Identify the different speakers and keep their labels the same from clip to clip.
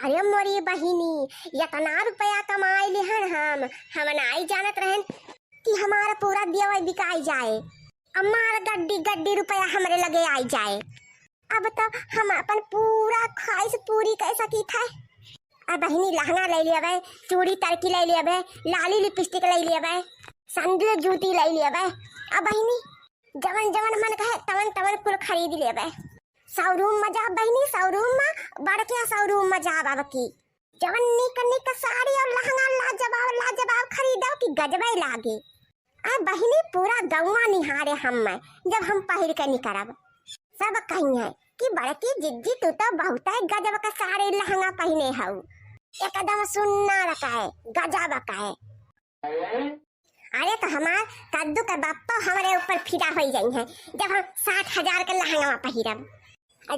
Speaker 1: अरे मोरी बहिनी, इतना रुपया कमाई लिहन हम नहीं जानत रहन कि हमारा पूरा दिया बिकाई जाए। हमारा गड्डी गड्डी रुपया हमरे लगे आई जाए। अब तो हम अपन पूरा ख्वाहिश पूरी कर सकी थे। अब बहिनी लहंगा ले लिया, चूड़ी तरकी ले लिया, लाली लिपस्टिक ले लिया, संदूर जूती ले लिया। अब बहिनी जवन जवन मन कहे तवन तवन कुल खरीद लिया। शोरूम में जा बहिनी, शोरूम में बड़के शोरूम में जा अब की जवन निक निक साड़ी और लहंगा लाजवाब लाजवाब खरीदो कि गजबे लागे। अब बहिनी पूरा गौवा निहारे हम जब हम पहिर के निकलब। सब कहिए कि बड़की जिज्जी तू तो बहुत गजब का साड़ी लहंगा पहने हऊ, एकदम सुन्नर का है, गजब का है। अरे तो हमार कद्दू का बापा हमारे ऊपर फिदा हो जाई है जब हम 60,000 के लहंगा पहिरब।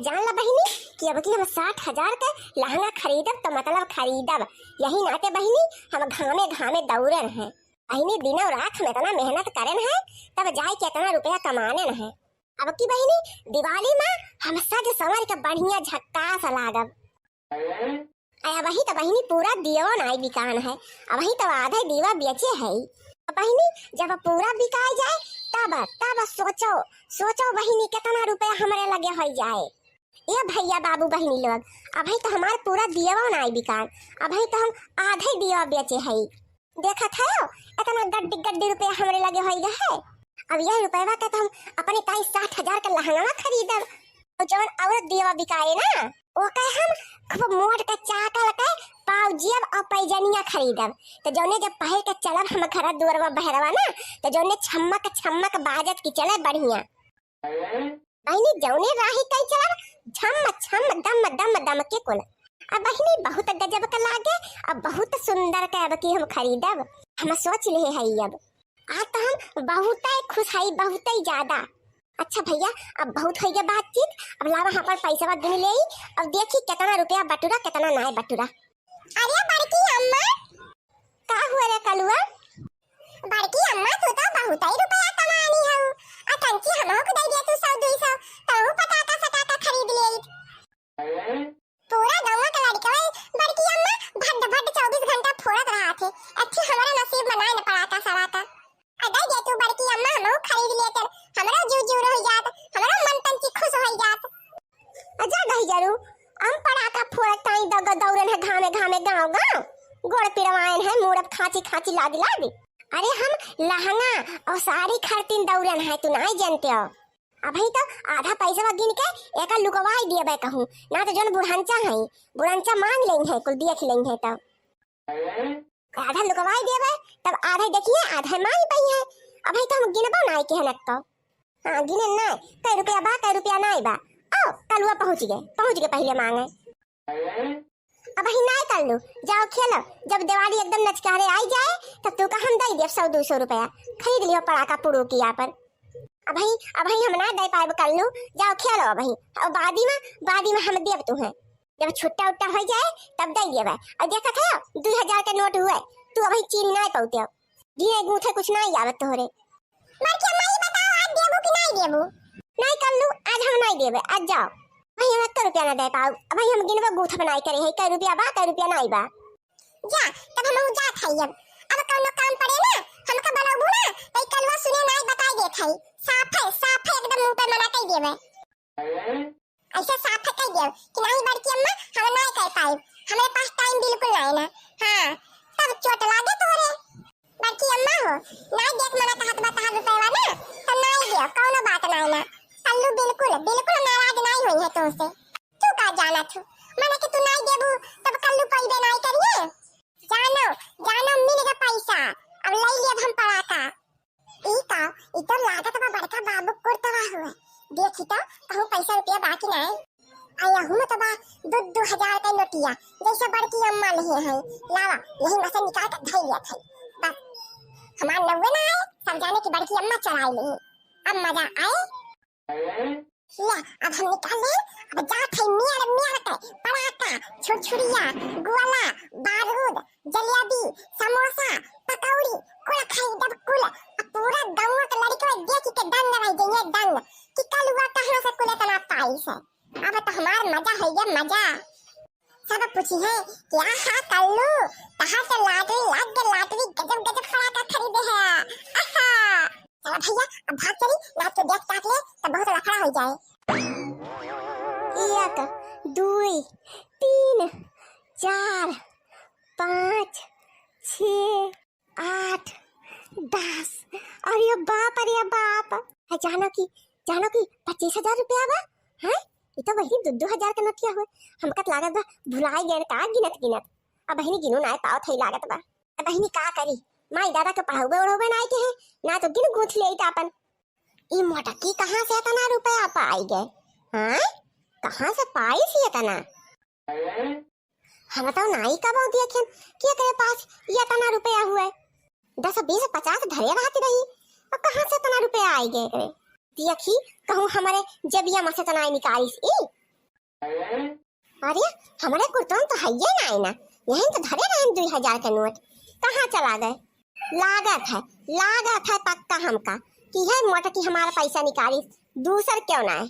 Speaker 1: जान ला बहिनी कि अब की हम 60,000 के लहंगा खरीदब तो मतलब खरीदब। यही नाते बहिनी हम घामे घामे दौड़न है। बहिनी दिनों रात में इतना मेहनत करन है तब जाए के इतना रुपया कमाने है। अब की बहिनी दिवाली में हम सज संवर के बढ़िया झक्कास लागब। वही तो बहिनी पूरा दिया नहीं बिकान है, वही तो आधा दीवा बेचे है। बहिनी जब पूरा बिकाई जाए तब तब सोचो सोचो बहिनी कितना रुपया हमारे लगे हो जाए। ये भैया बाबू बहिनी लोग अभी तो हमारे पूरा दिया नहीं बिकान, अभी तो हम आधे दिया बेचे है। देखा था इतना गड्डी गड्डी रुपया हमारे लगे हो गए। अब यह रुपया का तो हम अपने कहीं 60,000 का लहंगा खरीदब। तो जवन औरत दिया बिकाए ना वो कहे हम खूब मोट का चाकल के पाउजियब और पैजनिया खरीदब। तो जौने जब पहल के चलब हम घर दुआरवा बहरवा ना तो जौने छम्मक छम्मक बाजत की चले बढ़िया। बहिनी जौने राही कई चलब छम छम दम दम दम के कुल। अब बहिनी बहुत गजब का लागे, अब बहुत सुंदर के अब की हम खरीदब। हम सोच ले है अब आज तो हम बहुत खुश है, बहुत ज्यादा। अच्छा भैया अब बहुत हो गया बातचीत, अब लावा यहाँ पर पैसा गिन ले। अब देखी कितना रुपया बटूरा कितना नहीं बटूरा। अरे बड़की अम्मा का हुआ रे कलुआ? बड़की अम्मा तू तो बहुत ही रुपया कमानी है। आ कंची हमहु को दे दे तू 100-200 तो पटाका सटाका खरीद ले। पूरा गांव का लड़का बड़की अम्मा भड भड 24 घंटा फोड़त रहा थे। अच्छी हमारा नसीब बनाए न पड़ाका सड़ाका। अदे दे तू बड़की अम्मा हमहु खरीद ले कर हमरा जूर हो जात, हमरा मन तन की खुश हो जात। अजा गई जरू हम पड़ाका फोड़त ताई दग दौड़न है घामे घामे गांव गांव गोड़ पिरवाएन है मुरब खाची खाची लाद लाद। अरे हम लहंगा और साड़ी खरीदन दौड़न है, तू नहीं जानते हो। अभी तो आधा पैसा गिन के एक लुकवाई दिए बे कहूं ना तो जन बुढ़ांचा है बुढ़ांचा मांग लेंगे कुल देख लेंगे तब आधा लुकवाई देवे तब आधा देखिए आधा मांग पई है। अभी तो हम गिनबो नहीं के हनक तो हां गिने ना कई रुपया बा कई रुपया नहीं बा। आओ कलुआ पहुंच गए पहले मांगे। अब ही नहीं कर लू जाओ खेलो, जब दिवाली एकदम नचकारे आई जाए तब तू का हम दे दे 100-200 रुपया खरीद लियो पड़ाका पुड़ो की यहाँ पर। अब ही हम ना दे पाए कर लू, जाओ खेलो। अब ही और बादी में हम देव तू है जब छुट्टा उट्टा हो जाए तब दे दिए। और देखा था 2000 के नोट हुए तू अभी चीन नहीं पहुंचे धीरे गूथे कुछ नहीं आवत तोहरे। बड़की अम्मा ये बताओ आज देबो कि नहीं देबो? नहीं कर लू आज हम नहीं देबे, आज जाओ। भाई हम 1 रुपया ना दे पाओ, भाई हम गिनबो गूठ बनाई करे है कई रुपया बा कई रुपया नहीं बा। जा तब हम जा खाई अब कौनो काम पड़े ना हमका बनाबू ना तई कलवा सुने नहीं बताई दे खाई साफ है एकदम मुंह पे मना कई देबे। ऐसे साफ कई देव कि नहीं बड़की अम्मा हम नहीं कह पाई, हमारे पास टाइम बिल्कुल नहीं ना। हां तब चोट लागे तोरे बड़की अम्मा हो नहीं देख मना कहत बता रुपया ना तो नहीं दे कौनो बात नहीं ना। कल्लू बिल्कुल बिल्कुल नाराज नहीं हुई है तुमसे। तू का जाना तू माने कि तू नहीं देबू तब कल्लू पैबे नहीं करिए। जानो मिल गया पैसा अब ले लिया हम पड़ाका। ई तो लागत बा बड़का बाबू कोरतवा हुआ देखी तो कहूं पैसा रुपया बाकी नहीं आया हूं तो बा 2-2 का नोटिया जैसे बड़की अम्मा नहीं है लावा यही में से निकाल कर धई लिया था। बस हमार 90 ना आए सब जाने की बड़की अम्मा चढ़ाई ली। अब मजा आए ला अब हम निकाल ले। अब जा थे मियार के पड़ाका छुरछुरिया गोला बारूद जलेबी समोसा पकौड़ी कुल खरीदब कुल। पूरा गांव के लड़के देख के दंग रह जाइए दंग कि कलुआ कहां से कुल इतना पाई से। अब तो हमार मजा है ये मजा सब पूछी है क्या है कल्लू कहाँ से लॉटरी गजब गजब फड़ाका खरीदे है। आहा चलो भैया अब भाग चली ना तो देख ताक ले तो बहुत लफड़ा हो जाए। 1 2 3 4 5 6 8 10 अरे बाप जानो की 25,000 रुपया बा है। ये तो वही 2,000 का नोटिया हुए हमका लागत बा भुलाई गए का गिनत अब बहिनी गिनो ना पाओ थई लागत बा। अब बहिनी का करी माई दादा के पढ़ाऊबे ओढ़ाऊबे ना के है ना तो गिन गूंथ ले अपन। ई मोटकी कहां से इतना रुपया पाई गए हैं कहां से पाई सी इतना हम तो नाई का बहुत देखे क्या करे पास ये इतना रुपया हुआ 10 20 50 धरे रहती रही और कहां से इतना रुपया आई गए देखी कहूँ हमारे जबिया में से तना निकालिस ई। अरे हमारे कुर्तन तो है ना यहीं तो धरे रहे 2,000 के नोट कहाँ चला गए। लागत है पक्का हमका कि है मोटकी हमारा पैसा निकालिस दूसर क्यों ना है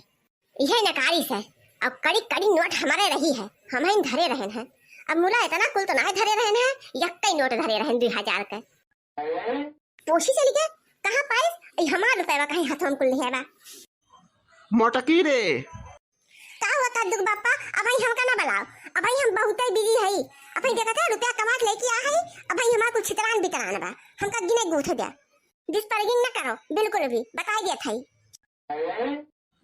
Speaker 1: यह नकारिस है। अब कड़ी नोट हमारे रही है हम ही धरे रहे हैं। अब मुला इतना कुल तो ना धरे रहे हैं यक्कई नोट धरे रहे 2,000 के पोशी चली गए कहाँ पाइस हमार रुपया कहीं हाथ में कुल है बा।
Speaker 2: मोटकी रे
Speaker 1: का होता दुख बापा अब हमका ना बनाओ अब हम बहुत ही बिजी है अब देखा था रुपया कमा के लेके आ है अब हमारा कुछ चित्रान भी कराना बा हमका गिने गूंथ दिया डिस्पर्गिंग ना करो बिल्कुल भी बता दिया था।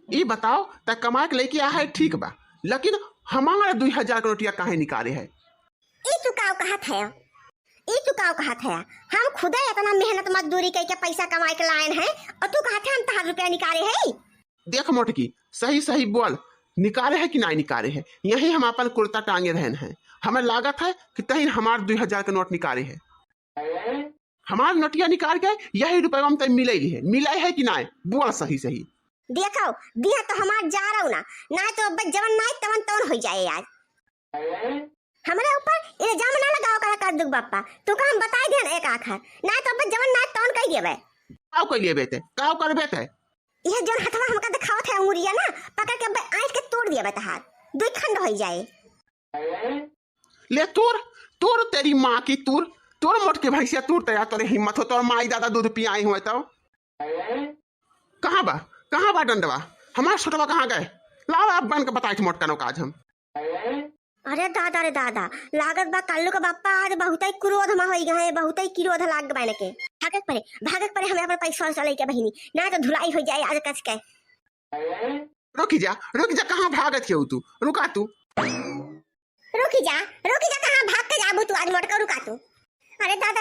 Speaker 2: ये बताओ त कमा के लेके आ है ठीक बा लेकिन हमारा 2,000 का नोटिया काहे निकाले है।
Speaker 1: ई चुकाव कहा था हम खुदा इतना मेहनत मजदूरी करके पैसा कमाए के लायन है और तू कहा था हम तहार रुपया निकाले है।
Speaker 2: देख मोटकी सही बोल निकाले है कि नहीं निकाले है यही हम अपन कुर्ता टांगे रहन है हमें लागत है कि तही हमार 2,000 का नोट निकाले है हमार नोटिया निकाल के यही रुपया हम तय मिले है कि नहीं बोल सही
Speaker 1: देखो दिया तो हमार जा रहा ना तो जवन ना तवन हो जाए यार हमारे ऊपर इल्जाम ना लगाओ कर दुख बापा तू का हम बता दे एक आखर ना तो जवन ना तवन कह देबे
Speaker 2: काव कह लेबे ते काव करबे ते
Speaker 1: यह जोन हथवा हमका दिखावत है अंगुरिया ना पकड़ के आंख के तोड़ देबे त हाथ दो खंड हो जाए।
Speaker 2: ले तोर तेरी माँ की तोर मोट के भैंसिया तोर तया तोरे हिम्मत हो तोर माई दादा दूध पी आई हुए तो कहाँ बा डंडवा हमारा छोटवा कहाँ गए लाओ आप बन के बताए मोट का काज हम।
Speaker 1: अरे दादा लागत बा कल्लू का बापा आज बहुत ही क्रोध में हो गए बहुत ही क्रोध लाग बन के भागत पड़े हमें अपना पैसा चले के बहिनी ना तो धुलाई हो जाए आज कस के।
Speaker 2: रुक जा कहाँ भागत के तू रुका तू
Speaker 1: रुकी जा कहाँ भाग के जाबू तू आज मोटका रुका तू। अरे दादा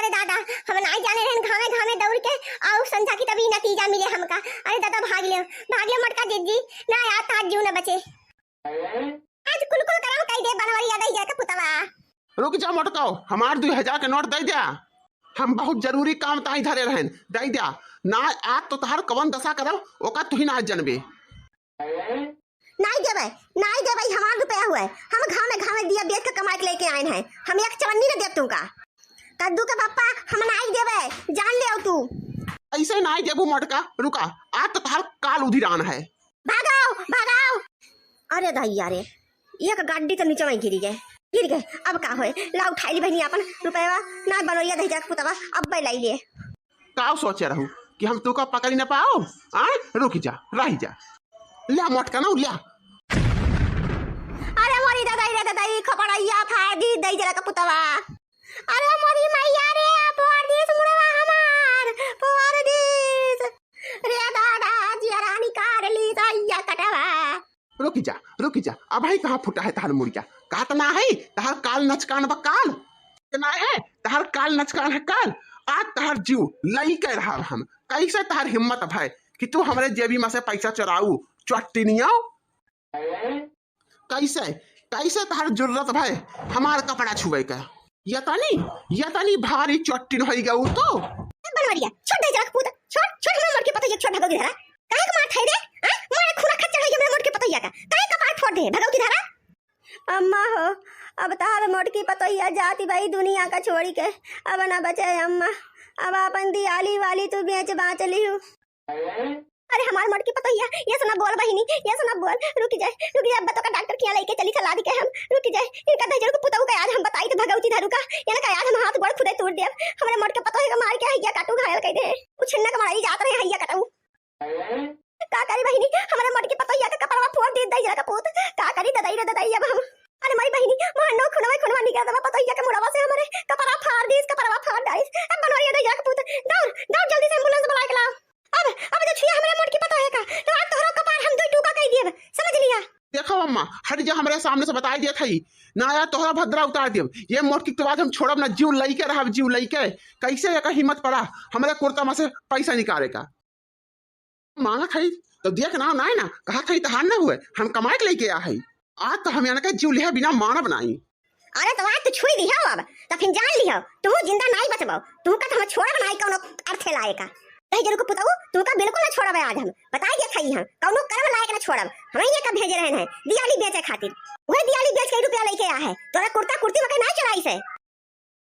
Speaker 1: हम नहीं जाने रहन घामे दौड़ के आओ संध्या की तभी नतीजा मिले हमका। अरे दादा भाग लियो मोटका दीदी ना आता आज जीव न बचे आज कुल कराम कह दे बनवारी याद जाके पुतवा।
Speaker 2: रुक जा मोटकाओ हमार 2,000 के नोट दे दिया हम बहुत जरूरी काम ताई धरे रहन दे दिया ना आज तो तहार कवन दशा करब ओका तू ही ना जनबे।
Speaker 1: नहीं देबै हमार रुपया हुआ हम घामे दिया बेच के कमा के लेके आए हैं हम एक चवन्नी न देब तुमका कद्दू के पापा हम नहीं देबै जान ले तू
Speaker 2: ऐसे नहीं देबू मोटका रुका आज तो तहार काल उधिरान है
Speaker 1: भागाओ। अरे दैया रे एक गाड़ी तो नीचे में गिर गए अब का होए ला उठाई ली बहनी अपन रुपया ना बनोरिया दे जा पुतवा अब बै लाई ले
Speaker 2: का सोचे रहू कि हम तू का पकड़ी न पाओ आ रुक जा रही जा ला मोटका ना ला।
Speaker 1: अरे मोरी दादा खपड़ैया फादी दई जरा का पुतवा अरे मोरी मैया रे पोर दिस मुड़वा हमार पोर दिस रे दादा जिया निकाल ली दैया कटवा।
Speaker 2: रुक जा अब भाई कहाँ फुटा है तहार मुर्गिया काट ना है तहार काल नचकान बकाल ना है तहार काल नचकान है काल आज तहार जीव लई कह रहा हम कैसे तहार हिम्मत भाई कि तू हमारे जेबी में से पैसा चुराऊ चट्टिनिया कैसे तहार जरूरत भाई हमार कपड़ा छुए का ये तनी भारी चट्टिन हो गया तो
Speaker 1: बनवरिया छोड़ दे जरा पुत छोड़ हम मोड़ के पता ये छोड़ भगो धरा काहे का मार खाई दे मारे खूना खच्चर हो गया मेरे मोड़ के पतैया का काहे का पार फोड़ दे भगो की धरा। अम्मा हो अब तार मोड़ की पतैया जाती भाई दुनिया का छोड़ी के अब ना बचे अम्मा अब अपन दियाली वाली तू बेच बाँच ली हूँ। अरे हमार मर की पता ये सुना बोल बहिनी, ये सुना बोल, रुक जा बतो का डॉक्टर किया लेके चली चला दी के हम, रुक जा इनका दजर को पुताऊ का आज हम बताई तो भगवती धरू का इनका का आज हम हाथ गोड़ खुदे तोड़ देब, हमरे मर के पता है मार के हैया काटू घायल कह दे, कुछ न के मारी जात रहे हैया काटू का करी बहिनी, हमरे मर के पता का कपड़वा फोड़ दे दई जरा का पूत का करी ददाई अब हम, अरे मारी बहिनी मानो खुनवा निकाल दवा पता के मुड़वा से हमरे कपड़ा फाड़ दे, इसका कपड़ा फाड़ डाइस अब बनवारी दई जरा का पूत, दौड़ जल्दी से एम्बुलेंस बुला के लाओ। अब जो छुआ हमरे मोट की पता है का तो आज तोहरा कपार हम दो टूका कह दिए, समझ लिया।
Speaker 2: देखो अम्मा हट जा, हमारे सामने से बताई दिया थई ना यार, तोहरा भद्रा उतार दियो, ये मोट की तो बाद हम छोड़ब ना, जीव लई के रहब, जीव लई के कैसे एक हिम्मत पड़ा हमारे कुर्ता में से पैसा निकाले का, मांगा थई तो दिया के नाम ना है ना, कहा थई तहार ना हुए, हम कमाए के लेके आ है, आज तो हम यहाँ के जीव लिया बिना माना बनाई।
Speaker 1: अरे तो आज तो छुई दिया अब तो फिर जान लियो तू जिंदा नहीं बचबो, तू का हम छोड़ब नहीं कोनो अर्थ लाए का, नहीं जरूर को पुताऊ तू का बिल्कुल ना छोड़ब, आज हम बताई दिया थई हम कोनो कर्म लायक ना छोड़ब, हम ये का भेज रहे हैं दियाली बेचे खातिर, वही दियाली बेच के रुपया लेके आ है, तोरा कुर्ता कुर्ती में के नहीं चलाई से